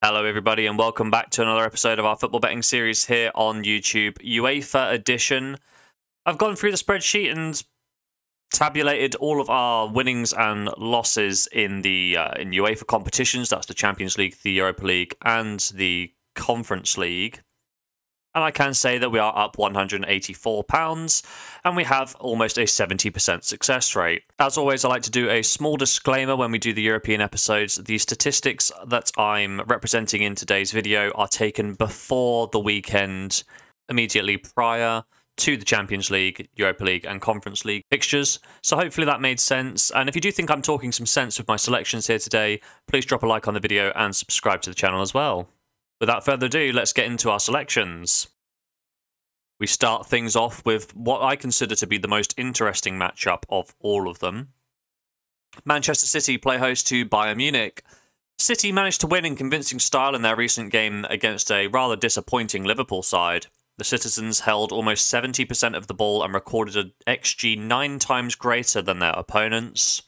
Hello everybody and welcome back to another episode of our football betting series here on YouTube, UEFA edition. I've gone through the spreadsheet and tabulated all of our winnings and losses in the in UEFA competitions. That's the Champions League, the Europa League and the Conference League. And I can say that we are up £184 and we have almost a 70% success rate. As always, I like to do a small disclaimer when we do the European episodes. The statistics that I'm representing in today's video are taken before the weekend, immediately prior to the Champions League, Europa League and Conference League fixtures. So hopefully that made sense. And if you do think I'm talking some sense with my selections here today, please drop a like on the video and subscribe to the channel as well. Without further ado, let's get into our selections. We start things off with what I consider to be the most interesting matchup of all of them. Manchester City play host to Bayern Munich. City managed to win in convincing style in their recent game against a rather disappointing Liverpool side. The citizens held almost 70% of the ball and recorded an XG 9 times greater than their opponents.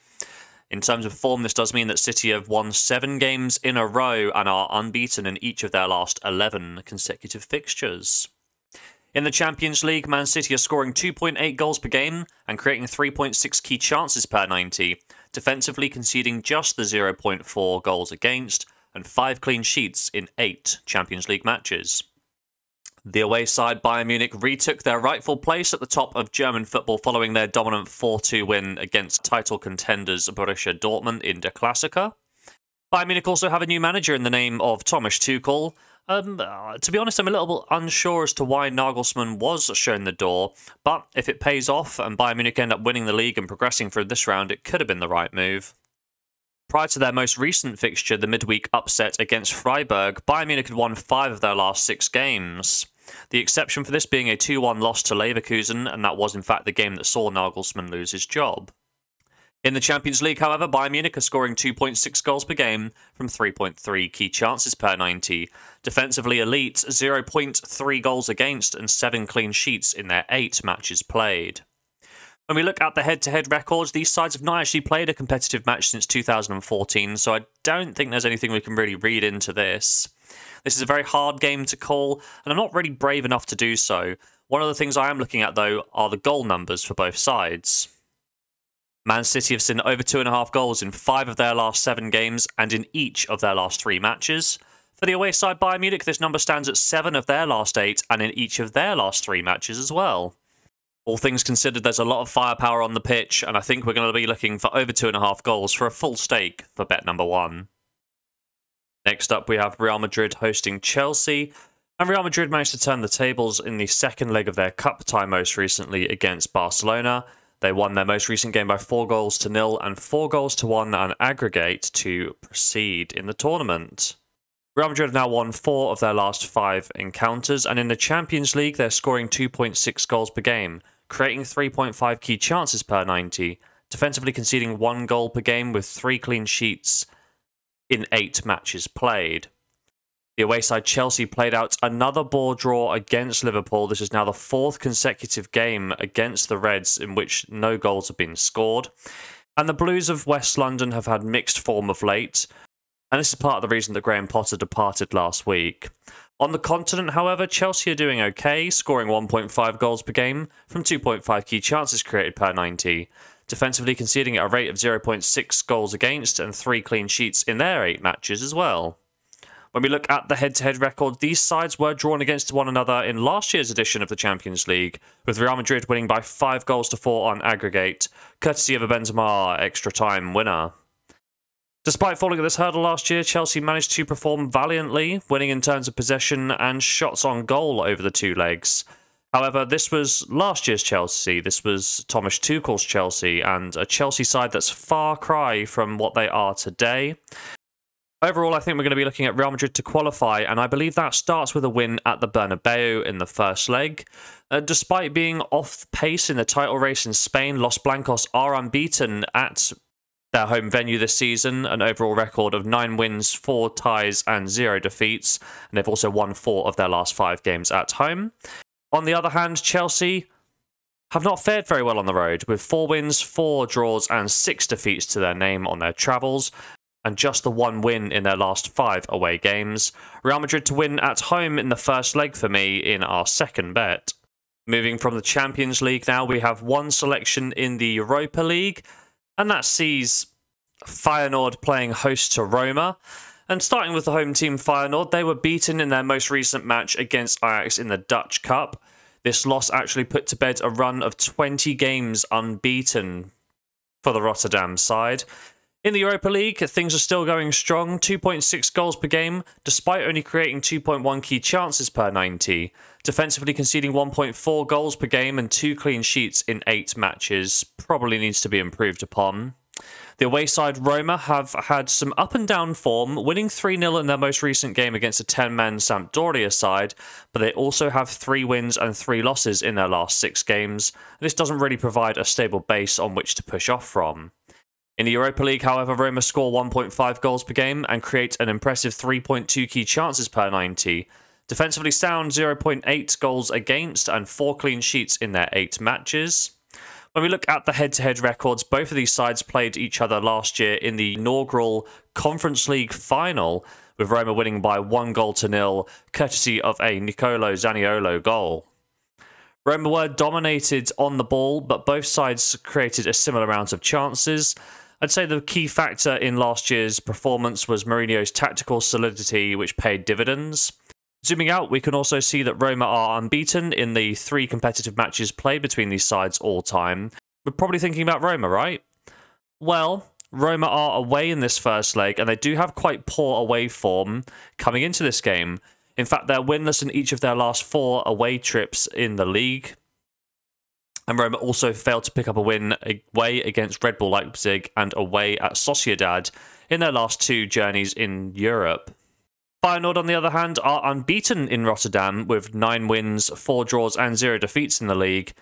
In terms of form, this does mean that City have won 7 games in a row and are unbeaten in each of their last 11 consecutive fixtures. In the Champions League, Man City are scoring 2.8 goals per game and creating 3.6 key chances per 90, defensively conceding just the 0.4 goals against and 5 clean sheets in 8 Champions League matches. The away side, Bayern Munich, retook their rightful place at the top of German football following their dominant 4-2 win against title contenders Borussia Dortmund in Der Klassiker. Bayern Munich also have a new manager in the name of Thomas Tuchel. To be honest, I'm a little bit unsure as to why Nagelsmann was shown the door, but if it pays off and Bayern Munich end up winning the league and progressing through this round, it could have been the right move. Prior to their most recent fixture, the midweek upset against Freiburg, Bayern Munich had won 5 of their last 6 games. The exception for this being a 2-1 loss to Leverkusen, and that was in fact the game that saw Nagelsmann lose his job. In the Champions League, however, Bayern Munich are scoring 2.6 goals per game from 3.3 key chances per 90. Defensively elite, 0.3 goals against and 7 clean sheets in their 8 matches played. When we look at the head-to-head records, these sides have not actually played a competitive match since 2014, so I don't think there's anything we can really read into this. This is a very hard game to call, and I'm not really brave enough to do so. One of the things I am looking at, though, are the goal numbers for both sides. Man City have seen over 2.5 goals in 5 of their last 7 games and in each of their last 3 matches. For the away side Bayern Munich, this number stands at 7 of their last 8 and in each of their last 3 matches as well. All things considered, there's a lot of firepower on the pitch, and I think we're going to be looking for over 2.5 goals for a full stake for bet number 1. Next up, we have Real Madrid hosting Chelsea, and Real Madrid managed to turn the tables in the second leg of their cup tie most recently against Barcelona. They won their most recent game by 4-0 and 4-1 on aggregate to proceed in the tournament. Real Madrid have now won 4 of their last 5 encounters, and in the Champions League, they're scoring 2.6 goals per game, creating 3.5 key chances per 90, defensively conceding 1 goal per game with 3 clean sheets in 8 matches played. The away side Chelsea played out another ball draw against Liverpool. This is now the 4th consecutive game against the Reds in which no goals have been scored. And the Blues of West London have had mixed form of late, and this is part of the reason that Graham Potter departed last week. On the continent, however, Chelsea are doing okay, scoring 1.5 goals per game from 2.5 key chances created per 90, defensively conceding at a rate of 0.6 goals against and 3 clean sheets in their 8 matches as well. When we look at the head-to-head record, these sides were drawn against one another in last year's edition of the Champions League, with Real Madrid winning by 5-4 on aggregate, courtesy of a Benzema extra-time winner. Despite falling at this hurdle last year, Chelsea managed to perform valiantly, winning in terms of possession and shots on goal over the 2 legs. However, this was last year's Chelsea, this was Thomas Tuchel's Chelsea, and a Chelsea side that's far cry from what they are today. Overall, I think we're going to be looking at Real Madrid to qualify, and I believe that starts with a win at the Bernabeu in the first leg. Despite being off pace in the title race in Spain, Los Blancos are unbeaten at their home venue this season, an overall record of 9 wins, 4 ties and 0 defeats, and they've also won 4 of their last 5 games at home. On the other hand, Chelsea have not fared very well on the road, with 4 wins, 4 draws and 6 defeats to their name on their travels. and just the one win in their last 5 away games. Real Madrid to win at home in the first leg for me in our second bet. Moving from the Champions League now, we have one selection in the Europa League, and that sees Feyenoord playing host to Roma. And starting with the home team Feyenoord, they were beaten in their most recent match against Ajax in the Dutch Cup. This loss actually put to bed a run of 20 games unbeaten for the Rotterdam side. In the Europa League, things are still going strong, 2.6 goals per game, despite only creating 2.1 key chances per 90. Defensively conceding 1.4 goals per game and 2 clean sheets in 8 matches. Probably needs to be improved upon. The away side Roma have had some up and down form, winning 3-0 in their most recent game against a 10-man Sampdoria side, but they also have 3 wins and 3 losses in their last 6 games. This doesn't really provide a stable base on which to push off from. In the Europa League, however, Roma score 1.5 goals per game and create an impressive 3.2 key chances per 90. Defensively sound, 0.8 goals against and 4 clean sheets in their 8 matches. When we look at the head-to-head records, both of these sides played each other last year in the inaugural Conference League final, with Roma winning by 1-0, courtesy of a Nicolo Zaniolo goal. Roma were dominated on the ball, but both sides created a similar amount of chances. I'd say the key factor in last year's performance was Mourinho's tactical solidity, which paid dividends. Zooming out, we can also see that Roma are unbeaten in the 3 competitive matches played between these sides all time. We're probably thinking about Roma, right? Well, Roma are away in this first leg, and they do have quite poor away form coming into this game. In fact, they're winless in each of their last 4 away trips in the league. And Roma also failed to pick up a win away against Red Bull Leipzig and away at Sociedad in their last 2 journeys in Europe. Feyenoord, on the other hand, are unbeaten in Rotterdam with 9 wins, 4 draws and 0 defeats in the league.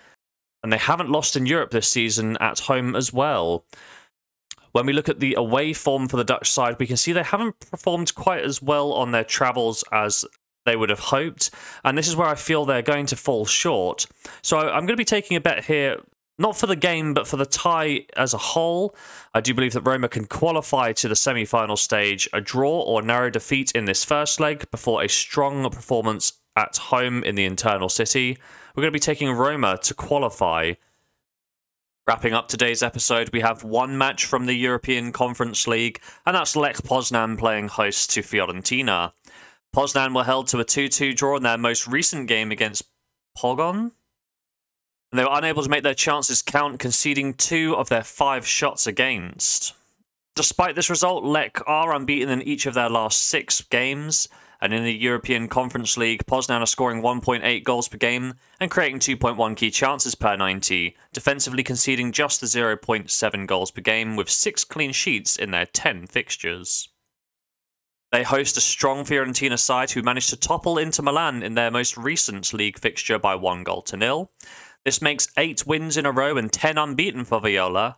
And they haven't lost in Europe this season at home as well. When we look at the away form for the Dutch side, we can see they haven't performed quite as well on their travels as they would have hoped. And this is where I feel they're going to fall short. So I'm going to be taking a bet here, not for the game, but for the tie as a whole. I do believe that Roma can qualify to the semi-final stage, a draw or narrow defeat in this first leg before a strong performance at home in the internal city. We're going to be taking Roma to qualify. Wrapping up today's episode, we have one match from the European Conference League, and that's Lech Poznan playing host to Fiorentina. Poznan were held to a 2-2 draw in their most recent game against Pogoń. And they were unable to make their chances count, conceding 2 of their 5 shots against. Despite this result, Lech are unbeaten in each of their last 6 games, and in the European Conference League, Poznan are scoring 1.8 goals per game and creating 2.1 key chances per 90, defensively conceding just the 0.7 goals per game with 6 clean sheets in their 10 fixtures. They host a strong Fiorentina side who managed to topple Inter Milan in their most recent league fixture by 1-0. This makes 8 wins in a row and 10 unbeaten for Viola.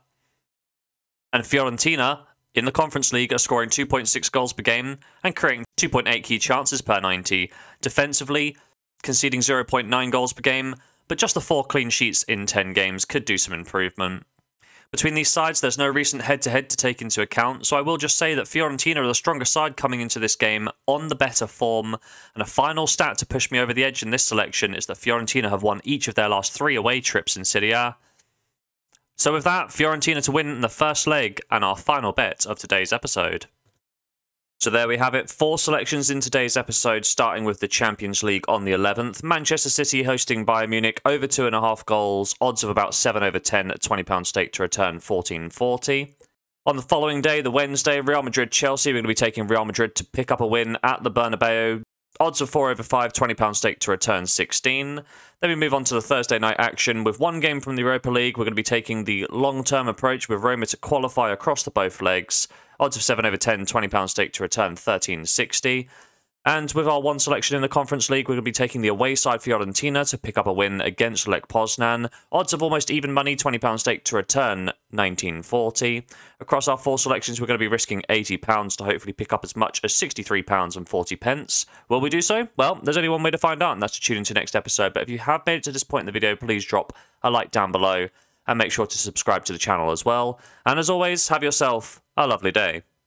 And Fiorentina, in the Conference League, are scoring 2.6 goals per game and creating 2.8 key chances per 90. Defensively, conceding 0.9 goals per game, but just the 4 clean sheets in 10 games could do some improvement. Between these sides, there's no recent head-to-head to take into account, so I will just say that Fiorentina are the stronger side coming into this game, on the better form, and a final stat to push me over the edge in this selection is that Fiorentina have won each of their last 3 away trips in Serie A. So with that, Fiorentina to win in the first leg, and our final bet of today's episode. So there we have it, 4 selections in today's episode, starting with the Champions League on the 11th. Manchester City hosting Bayern Munich, over 2.5 goals, odds of about 7/10 at £20 stake to return 14.40. On the following day, the Wednesday, Real Madrid-Chelsea, we're going to be taking Real Madrid to pick up a win at the Bernabeu. Odds of 4/5, £20 stake to return 16. Then we move on to the Thursday night action. With one game from the Europa League, we're going to be taking the long-term approach with Roma to qualify across the both legs. Odds of 7/10, £20 stake to return 13.60. And with our one selection in the Conference League, we're going to be taking the away side Fiorentina to pick up a win against Lech Poznan. Odds of almost even money, £20 stake to return 19.40. Across our 4 selections, we're going to be risking £80 to hopefully pick up as much as £63.40. Will we do so? Well, there's only one way to find out, and that's to tune into next episode. But if you have made it to this point in the video, please drop a like down below and make sure to subscribe to the channel as well. And as always, have yourself a lovely day.